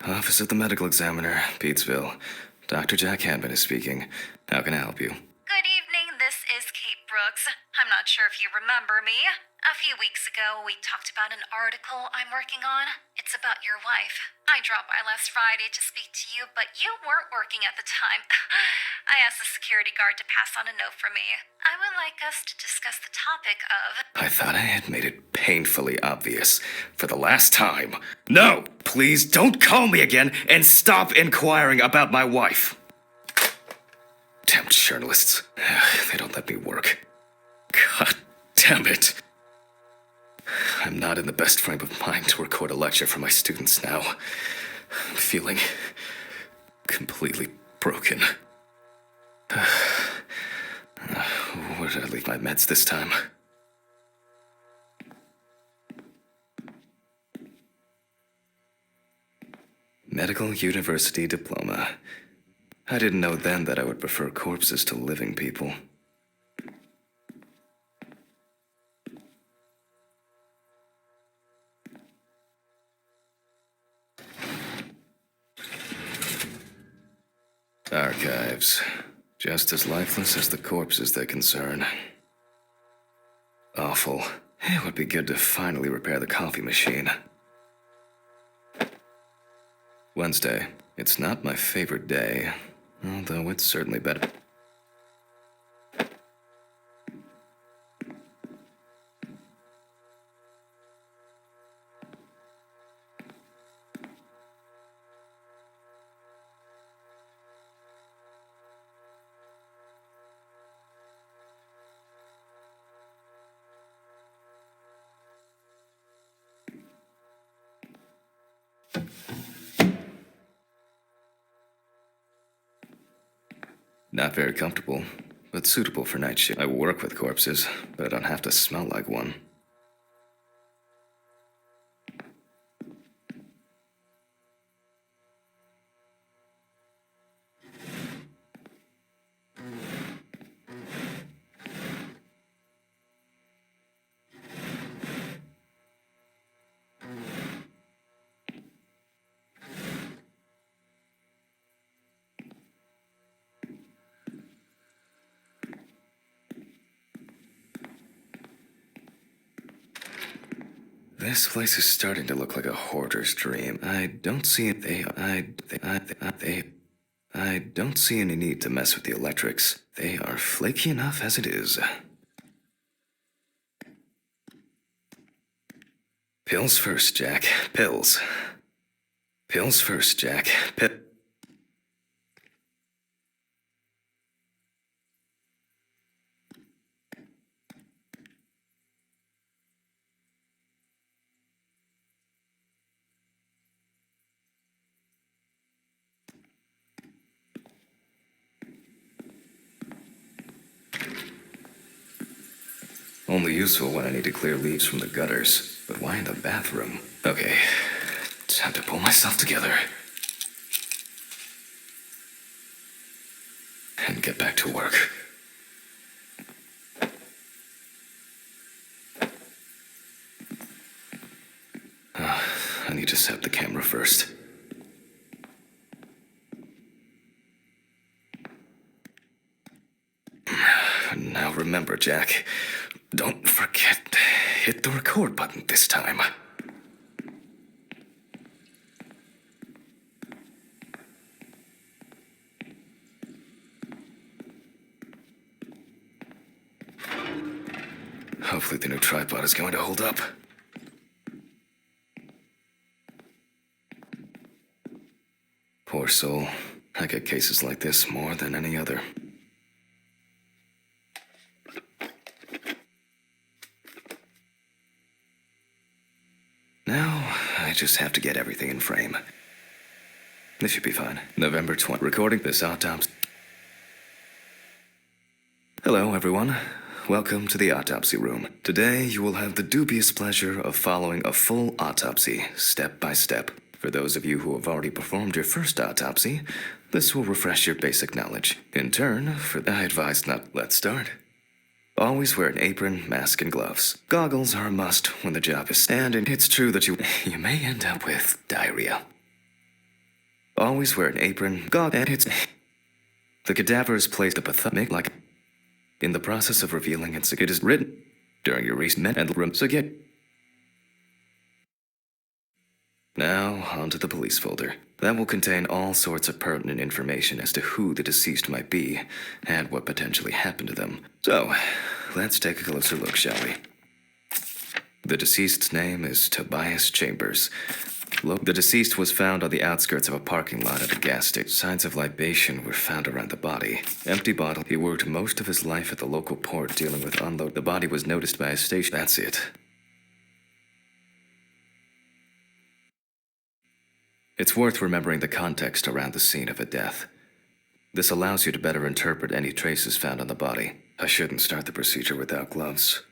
Office of the Medical Examiner, Pete'sville. Dr. Jack Hampton is speaking. How can I help you? Good evening, this is Kate Brooks. I'm not sure if you remember me. A few weeks ago, we talked about an article I'm working on. It's about your wife. I dropped by last Friday to speak to you, but you weren't working at the time. I asked the security guard to pass on a note for me. I would like us to discuss the topic of... I thought I had made it painfully obvious for the last time. No! Please don't call me again and stop inquiring about my wife. Damn journalists. They don't let me work. God damn it. I'm not in the best frame of mind to record a lecture for my students now. I'm feeling completely broken. Where did I leave my meds this time? Medical University Diploma. I didn't know then that I would prefer corpses to living people. Archives. Just as lifeless as the corpses they concern. Awful. It would be good to finally repair the coffee machine. Wednesday. It's not my favorite day, although it's certainly better. Not very comfortable, but suitable for night shift. I work with corpses, but I don't have to smell like one. This place is starting to look like a hoarder's dream. I don't see any need to mess with the electrics. They are flaky enough as it is. Pills first, Jack. Pills. Pills first, Jack. Only useful when I need to clear leaves from the gutters. But why in the bathroom? Okay, time to pull myself together. And get back to work. I need to set up the camera first. Now remember, Jack, don't forget, hit the record button this time. Hopefully the new tripod is going to hold up. Poor soul. I get cases like this more than any other. Now, I just have to get everything in frame. This should be fine. November 20th. Recording this autopsy. Hello, everyone. Welcome to the autopsy room. Today, you will have the dubious pleasure of following a full autopsy, step by step. For those of you who have already performed your first autopsy, this will refresh your basic knowledge. In turn, I advise not. Let's start. Always wear an apron, mask, and gloves. Goggles are a must when the job is... And it's true that you may end up with diarrhea. Always wear an apron, gauze, and it's... The cadaver is placed a pathetic like... In the process of revealing it is written during your recent and room, so get... Now, onto the police folder. That will contain all sorts of pertinent information as to who the deceased might be, and what potentially happened to them. So, let's take a closer look, shall we? The deceased's name is Tobias Chambers. The deceased was found on the outskirts of a parking lot at a gas station. Signs of libation were found around the body. Empty bottle. He worked most of his life at the local port dealing with unload. The body was noticed by a station. That's it. It's worth remembering the context around the scene of a death. This allows you to better interpret any traces found on the body. I shouldn't start the procedure without gloves.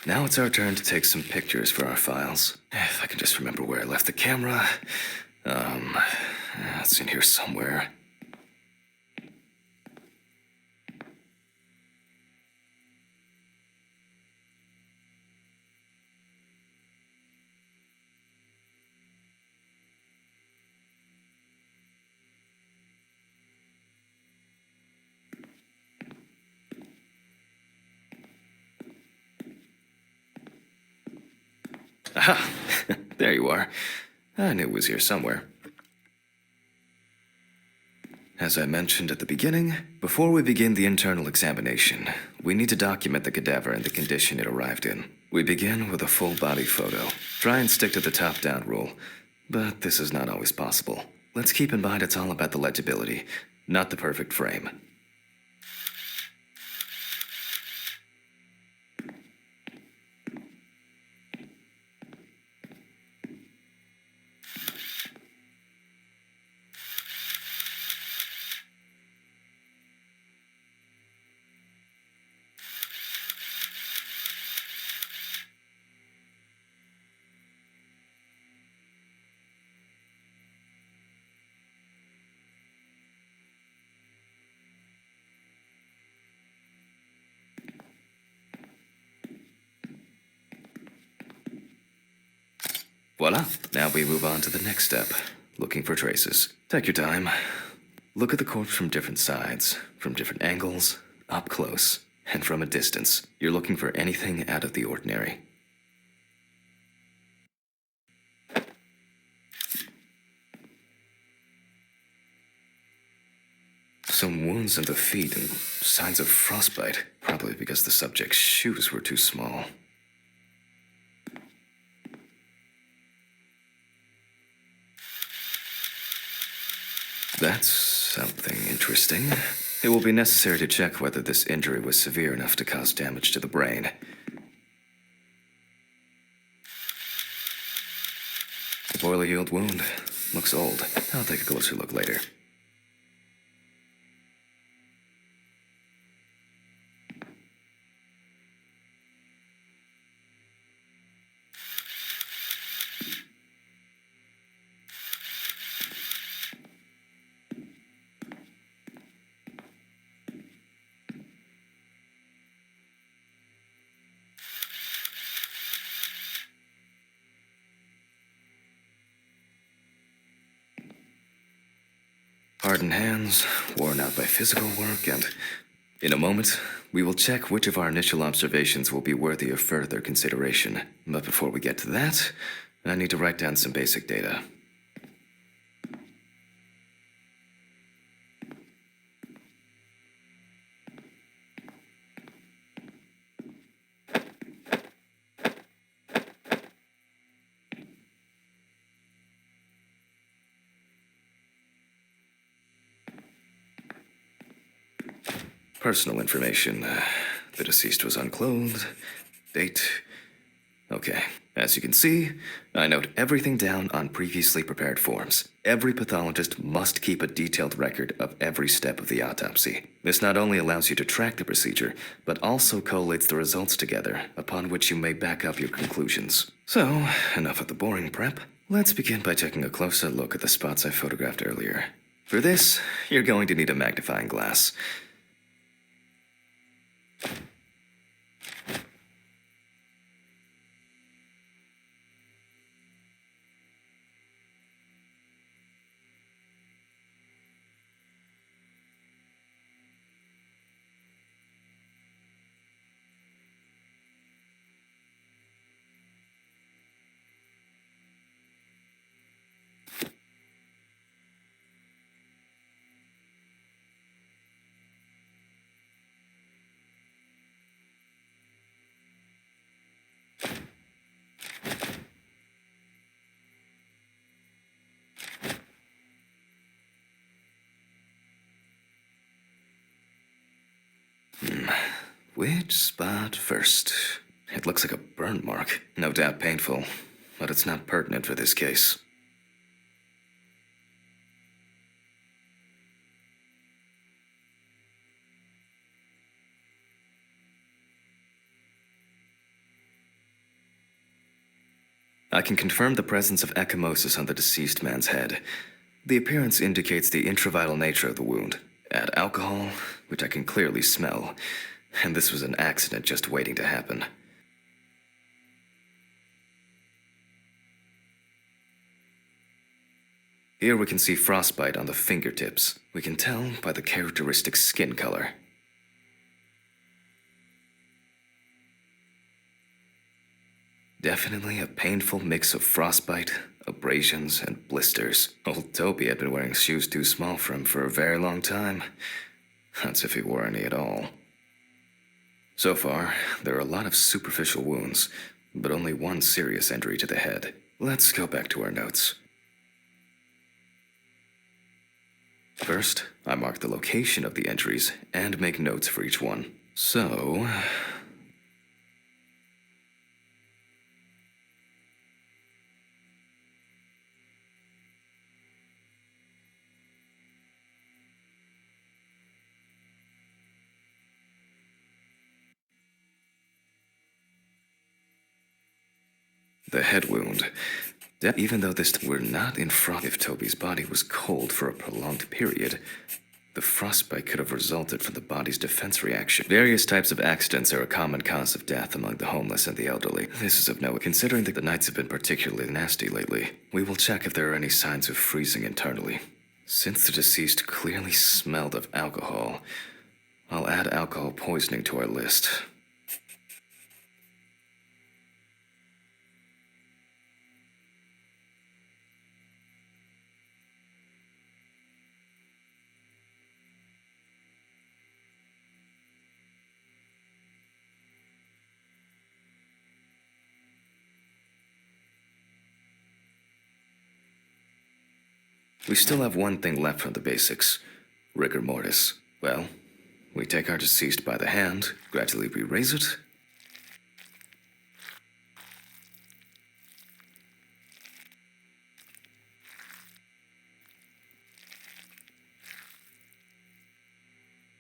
Now it's our turn to take some pictures for our files. If I can just remember where I left the camera. It's in here somewhere. Aha! There you are. I knew it was here somewhere. As I mentioned at the beginning, before we begin the internal examination, we need to document the cadaver and the condition it arrived in. We begin with a full body photo. Try and stick to the top-down rule, but this is not always possible. Let's keep in mind it's all about the legibility, not the perfect frame. Voila, now we move on to the next step, looking for traces. Take your time. Look at the corpse from different sides, from different angles, up close, and from a distance. You're looking for anything out of the ordinary. Some wounds in the feet and signs of frostbite, probably because the subject's shoes were too small. That's something interesting. It will be necessary to check whether this injury was severe enough to cause damage to the brain. A poorly healed wound. Looks old. I'll take a closer look later. Hardened hands, worn out by physical work, and in a moment, we will check which of our initial observations will be worthy of further consideration. But before we get to that, I need to write down some basic data. Personal information. The deceased was unclothed. Date. Okay. As you can see, I note everything down on previously prepared forms. Every pathologist must keep a detailed record of every step of the autopsy. This not only allows you to track the procedure, but also collates the results together, upon which you may back up your conclusions. So, enough of the boring prep. Let's begin by taking a closer look at the spots I photographed earlier. For this, you're going to need a magnifying glass. Which spot first? It looks like a burn mark. No doubt painful, but it's not pertinent for this case. I can confirm the presence of ecchymosis on the deceased man's head. The appearance indicates the intravital nature of the wound. Add alcohol, which I can clearly smell, and this was an accident just waiting to happen. Here we can see frostbite on the fingertips. We can tell by the characteristic skin color. Definitely a painful mix of frostbite, abrasions, and blisters. Old Toby had been wearing shoes too small for him for a very long time. That's if he wore any at all. So far, there are a lot of superficial wounds, but only one serious injury to the head. Let's go back to our notes. First, I mark the location of the injuries and make notes for each one. So, the head wound. Even though this were not in frost, if Toby's body was cold for a prolonged period, the frostbite could have resulted from the body's defense reaction. Various types of accidents are a common cause of death among the homeless and the elderly. This is of note, considering that the nights have been particularly nasty lately. We will check if there are any signs of freezing internally. Since the deceased clearly smelled of alcohol, I'll add alcohol poisoning to our list. We still have one thing left from the basics, rigor mortis. Well, we take our deceased by the hand, gradually we raise it.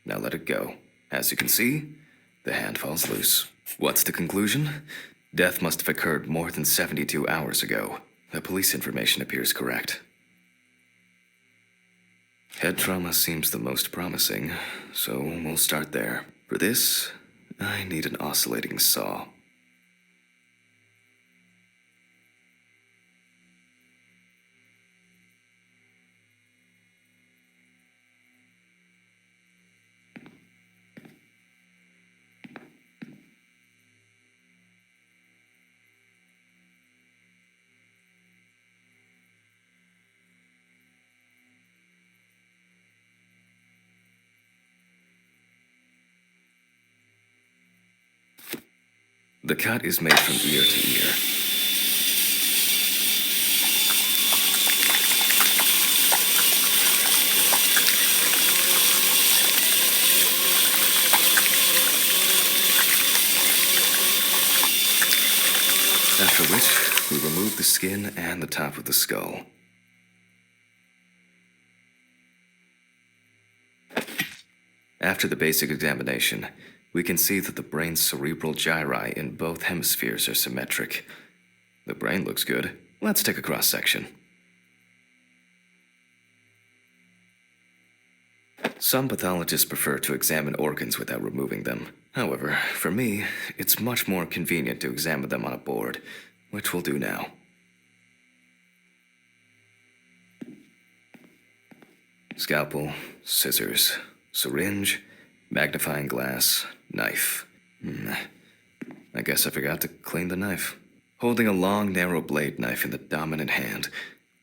Now let it go. As you can see, the hand falls loose. What's the conclusion? Death must have occurred more than 72 hours ago. The police information appears correct. Head trauma seems the most promising, so we'll start there. For this, I need an oscillating saw. The cut is made from ear to ear. After which, we remove the skin and the top of the skull. After the basic examination, we can see that the brain's cerebral gyri in both hemispheres are symmetric. The brain looks good. Let's take a cross-section. Some pathologists prefer to examine organs without removing them. However, for me, it's much more convenient to examine them on a board, which we'll do now. Scalpel, scissors, syringe, magnifying glass, knife. I guess I forgot to clean the knife. Holding a long, narrow blade knife in the dominant hand,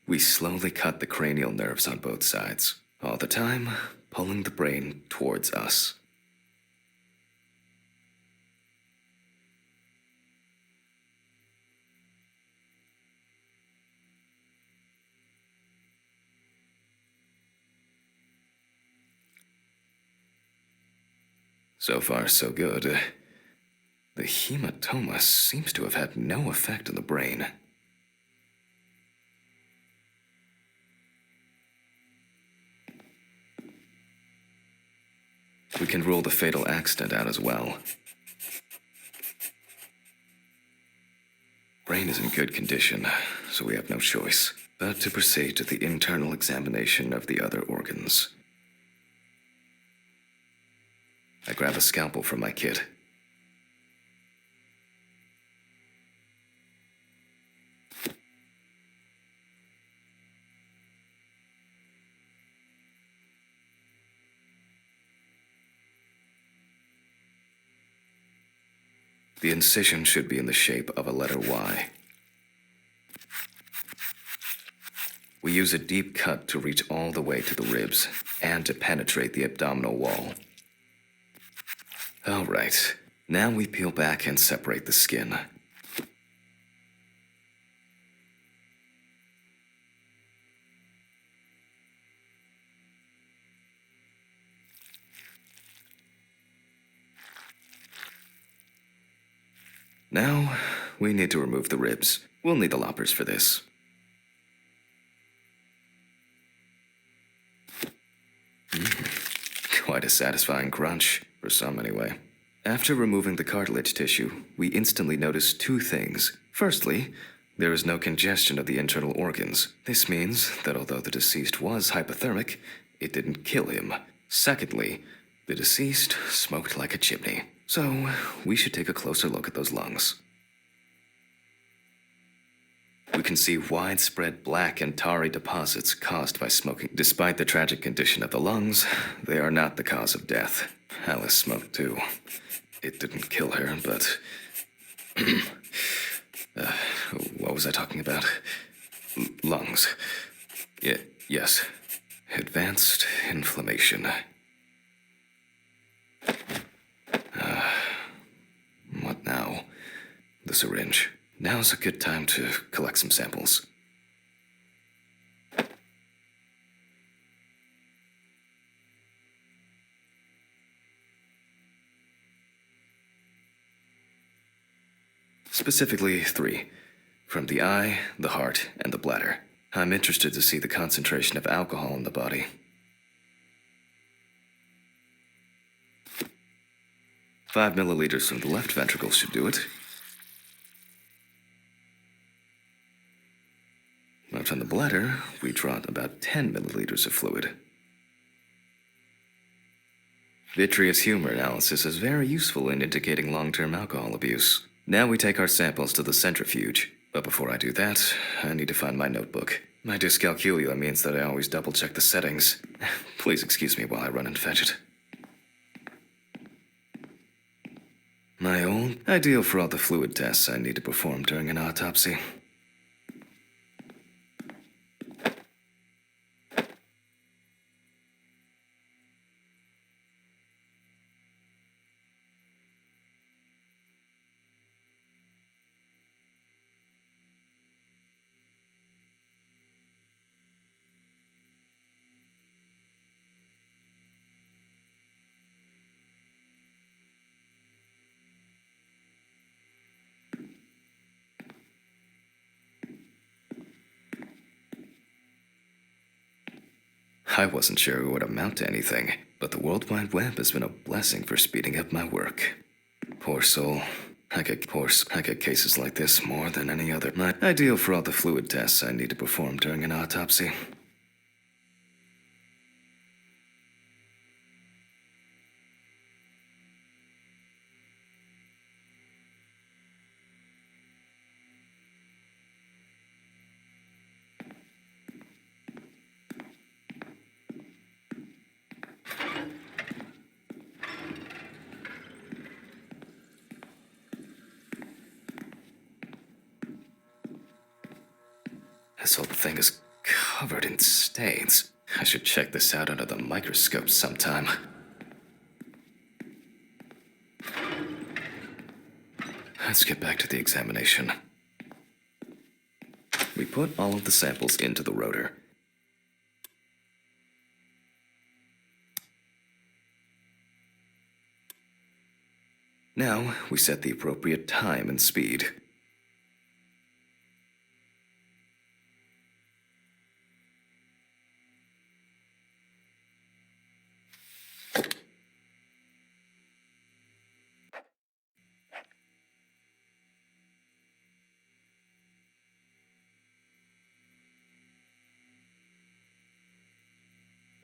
we slowly cut the cranial nerves on both sides, all the time pulling the brain towards us. So far, so good. The hematoma seems to have had no effect on the brain. We can rule the fatal accident out as well. Brain is in good condition, so we have no choice but to proceed to the internal examination of the other organs. I grab a scalpel from my kit. The incision should be in the shape of a letter Y. We use a deep cut to reach all the way to the ribs and to penetrate the abdominal wall. All right, now we peel back and separate the skin. Now, we need to remove the ribs. We'll need the loppers for this. Quite a satisfying crunch, for some anyway. After removing the cartilage tissue, we instantly notice two things. Firstly, there is no congestion of the internal organs. This means that although the deceased was hypothermic, it didn't kill him. Secondly, the deceased smoked like a chimney. So, we should take a closer look at those lungs. We can see widespread black and tarry deposits caused by smoking. Despite the tragic condition of the lungs, they are not the cause of death. Alice smoked too. It didn't kill her, but... what was I talking about? Lungs. Yes. Advanced inflammation. What now? The syringe. Now's a good time to collect some samples. Specifically 3. From the eye, the heart, and the bladder. I'm interested to see the concentration of alcohol in the body. 5 milliliters from the left ventricle should do it. Now from the bladder, we draw about 10 milliliters of fluid. Vitreous humor analysis is very useful in indicating long-term alcohol abuse. Now we take our samples to the centrifuge. But before I do that, I need to find my notebook. My dyscalculia means that I always double-check the settings. Please excuse me while I run and fetch it. My old ideal for all the fluid tests I need to perform during an autopsy. I wasn't sure it would amount to anything, but the World Wide Web has been a blessing for speeding up my work. Poor soul. I get cases like this more than any other. My ideal for all the fluid tests I need to perform during an autopsy. This whole thing is covered in stains. I should check this out under the microscope sometime. Let's get back to the examination. We put all of the samples into the rotor. Now, we set the appropriate time and speed.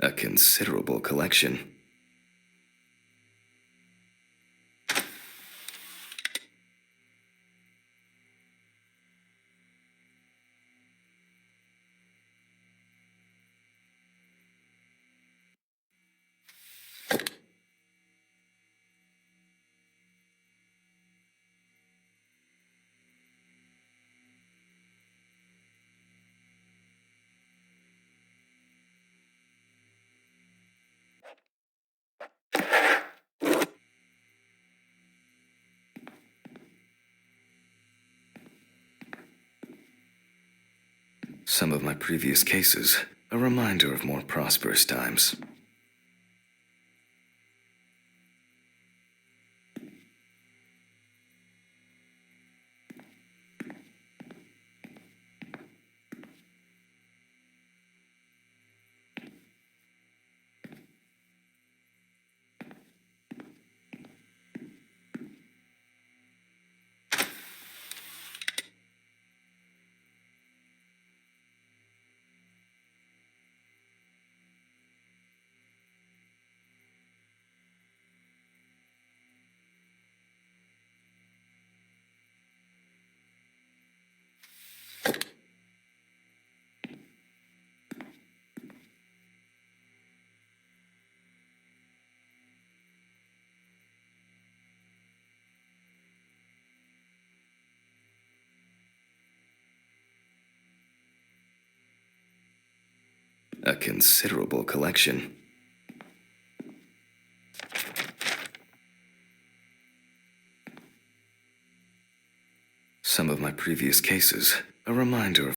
A considerable collection. Some of my previous cases, a reminder of more prosperous times. A considerable collection. Some of my previous cases, a reminder of